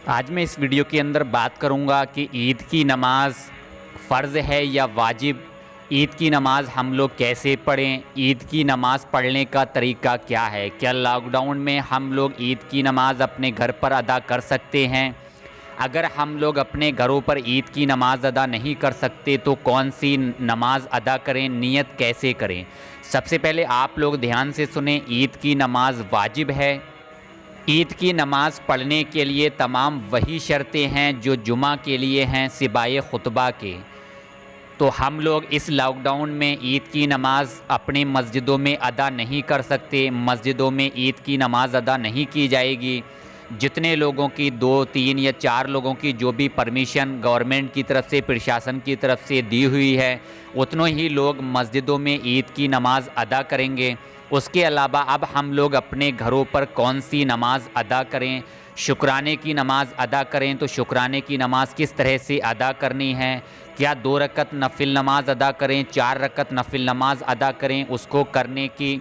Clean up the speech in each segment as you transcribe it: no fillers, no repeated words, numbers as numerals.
आज मैं इस वीडियो के अंदर बात करूंगा कि ईद की नमाज़ फ़र्ज़ है या वाजिब। ईद की नमाज़ हम लोग कैसे पढ़ें, ईद की नमाज़ पढ़ने का तरीका क्या है, क्या लॉकडाउन में हम लोग ईद की नमाज़ अपने घर पर अदा कर सकते हैं। अगर हम लोग अपने घरों पर ईद की नमाज़ अदा नहीं कर सकते तो कौन सी नमाज़ अदा करें, नियत कैसे करें। सबसे पहले आप लोग ध्यान से सुने, ईद की नमाज़ वाजिब है। ईद की नमाज़ पढ़ने के लिए तमाम वही शर्तें हैं जो जुमा के लिए हैं सिवाय खुतबा के। तो हम लोग इस लॉकडाउन में ईद की नमाज़ अपनी मस्जिदों में अदा नहीं कर सकते। मस्जिदों में ईद की नमाज़ अदा नहीं की जाएगी। जितने लोगों की 2, 3 या 4 लोगों की जो भी परमिशन गवर्नमेंट की तरफ से, प्रशासन की तरफ से दी हुई है, उतनों ही लोग मस्जिदों में ईद की नमाज़ अदा करेंगे। उसके अलावा अब हम लोग अपने घरों पर कौन सी नमाज़ अदा करें। शुक्राने की नमाज़ अदा करें तो शुक्राने की नमाज़ किस तरह से अदा करनी है। क्या 2 रकत नफिल नमाज अदा करें, 4 रकत नफिल नमाज अदा करें, उसको करने की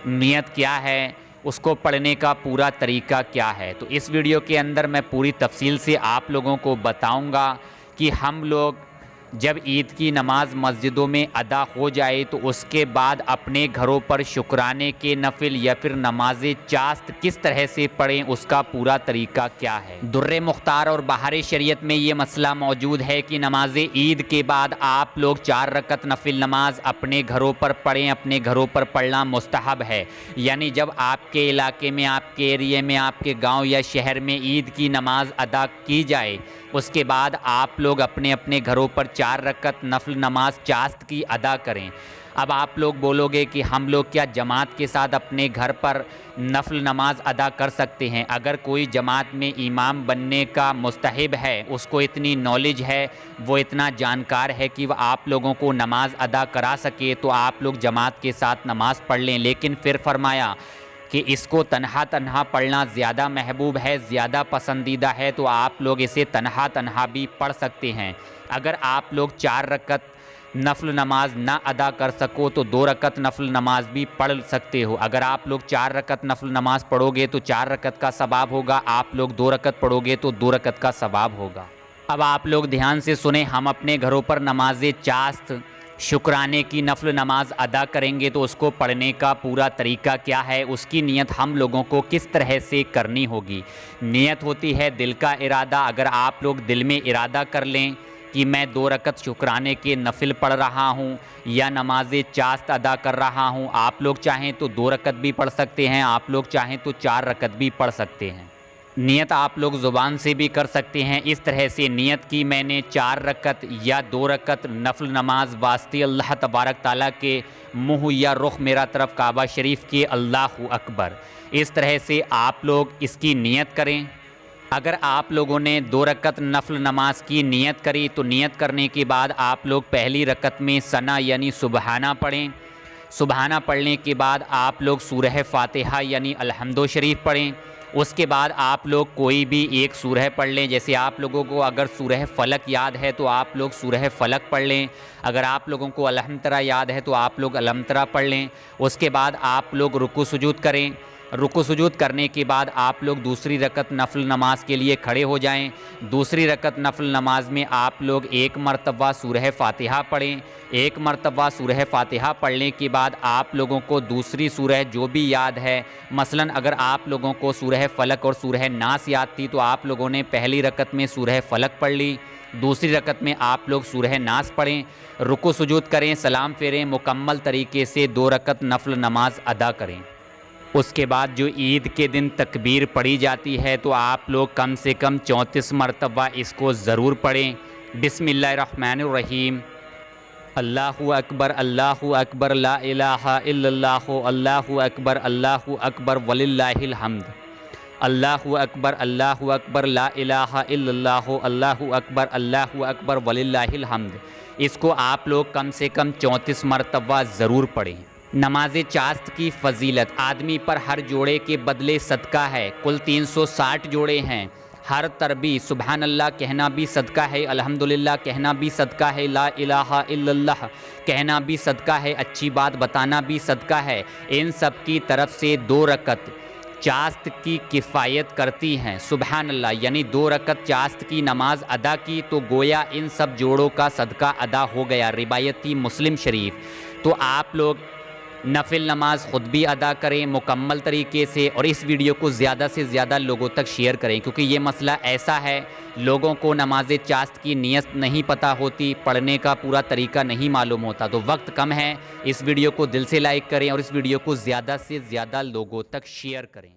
नियत क्या है, उसको पढ़ने का पूरा तरीका क्या है। तो इस वीडियो के अंदर मैं पूरी तफसील से आप लोगों को बताऊंगा कि हम लोग जब ईद की नमाज़ मस्जिदों में अदा हो जाए तो उसके बाद अपने घरों पर शुक्राने के नफिल या फिर नमाज चास्त किस तरह से पढ़ें, उसका पूरा तरीका क्या है। दुर्रे मुख्तार और बहार शरीयत में ये मसला मौजूद है कि नमाज ईद के बाद आप लोग 4 रकत नफिल नमाज अपने घरों पर पढ़ें। अपने घरों पर पढ़ना मुस्तहब है, यानी जब आपके इलाके में, आपके एरिए में, आपके गाँव या शहर में ईद की नमाज अदा की जाए, उसके बाद आप लोग अपने अपने घरों पर 4 रकत नफल नमाज चास्त की अदा करें। अब आप लोग बोलोगे कि हम लोग क्या जमात के साथ अपने घर पर नफल नमाज अदा कर सकते हैं। अगर कोई जमात में इमाम बनने का मुस्तहिब है, उसको इतनी नॉलेज है, वो इतना जानकार है कि वह आप लोगों को नमाज अदा करा सके, तो आप लोग जमात के साथ नमाज पढ़ लें। लेकिन फिर फरमाया कि इसको तन्हा तन्हा पढ़ना ज़्यादा महबूब है, ज़्यादा पसंदीदा है, तो आप लोग इसे तन्हा तन्हा भी पढ़ सकते हैं। अगर आप लोग 4 रकत नफल नमाज ना अदा कर सको तो 2 रकत नफल नमाज भी पढ़ सकते हो। अगर आप लोग 4 रकत नफल नमाज पढ़ोगे तो 4 रकत का सवाब होगा, आप लोग 2 रकत पढ़ोगे तो 2 रकत का सवाब होगा। अब आप लोग ध्यान से सुने, हम अपने घरों पर नमाज चास्त शुक्राने की नफल नमाज अदा करेंगे तो उसको पढ़ने का पूरा तरीका क्या है, उसकी नियत हम लोगों को किस तरह से करनी होगी। नियत होती है दिल का इरादा। अगर आप लोग दिल में इरादा कर लें कि मैं 2 रकत शुक्राने के नफिल पढ़ रहा हूँ या नमाज चास्त अदा कर रहा हूँ, आप लोग चाहें तो 2 रकत भी पढ़ सकते हैं, आप लोग चाहें तो 4 रकत भी पढ़ सकते हैं। नियत आप लोग ज़ुबान से भी कर सकते हैं। इस तरह से नियत की मैंने 4 रकत या 2 रकत नफल नमाज वास्ते अल्लाह तबारक ताला के मुँह या रुख मेरा तरफ काबा शरीफ के, अल्लाहु अकबर। इस तरह से आप लोग इसकी नियत करें। अगर आप लोगों ने 2 रकत नफल नमाज की नियत करी तो नियत करने के बाद आप लोग पहली रकत में सना यानी सुबहाना पढ़ें। सुबहाना पढ़ने के बाद आप लोग सूरह फातिहा यानी अलहम्दो शरीफ पढ़ें। उसके बाद आप लोग कोई भी एक सूरह पढ़ लें। जैसे आप लोगों को अगर सूरह फलक याद है तो आप लोग सूरह फलक पढ़ लें। अगर आप लोगों को अलहम तरा याद है तो आप लोग अलहम तरा पढ़ लें। उसके बाद आप लोग रुकू सुजूद करें। रुकू सुजूद करने के बाद आप लोग दूसरी रकत नफल नमाज के लिए खड़े हो जाएं। दूसरी रकत नफल नमाज में आप लोग 1 मरतबा सूरह फातिहा पढ़ें। 1 मरतबा सूरह फातिहा पढ़ने के बाद आप लोगों को दूसरी सूरह जो भी याद है, मसलन अगर आप लोगों को सूरह फलक और सूरह नास याद थी तो आप लोगों ने पहली रकत में सूरह फलक पढ़ ली, दूसरी रकत में आप लोग सूरह नास पढ़ें, रुकू सुजूद करें, सलाम फेरें, मुकम्मल तरीके से 2 रकत नफल नमाज अदा करें। उसके बाद जो ईद के दिन तकबीर पढ़ी जाती है तो आप लोग कम से कम 34 मरतबा इसको ज़रूर पढ़ें। बिस्मिल्लाहिर्रहमानिर्रहीम, अल्लाहु अकबर अल्लाहु अकबर ला इलाहा इल्लल्लाहु अल्लाहु अकबर वलिल्लाहिल हम्द, अल्लाहु अकबर ला इलाहा इल्लल्लाहु अल्लाहु अकबर वलिल्लाहिल हम्द। इसको आप लोग कम से कम 34 मरतबा ज़रूर पढ़ें। नमाज चास्त की फ़जीलत, आदमी पर हर जोड़े के बदले सदका है। कुल 360 जोड़े हैं। हर तरबी सुबहान अल्लाह कहना भी सदका है, अल्हम्दुलिल्लाह कहना भी सदका है, ला इलाहा इल्लल्लाह कहना भी सदका है, अच्छी बात बताना भी सदका है। इन सब की तरफ से 2 रकत चास्त की किफ़ायत करती हैं। सुबहान अल्लाह, यानी 2 रकत चास्त की नमाज अदा की तो गोया इन सब जोड़ों का सदका अदा हो गया। रिवायत थी मुस्लिम शरीफ। तो आप लोग नफिल नमाज ख़ुद भी अदा करें मुकम्मल तरीके से, और इस वीडियो को ज़्यादा से ज़्यादा लोगों तक शेयर करें, क्योंकि ये मसला ऐसा है, लोगों को नमाज चास्त की नियत नहीं पता होती, पढ़ने का पूरा तरीका नहीं मालूम होता। तो वक्त कम है, इस वीडियो को दिल से लाइक करें और इस वीडियो को ज़्यादा से ज़्यादा लोगों तक शेयर करें।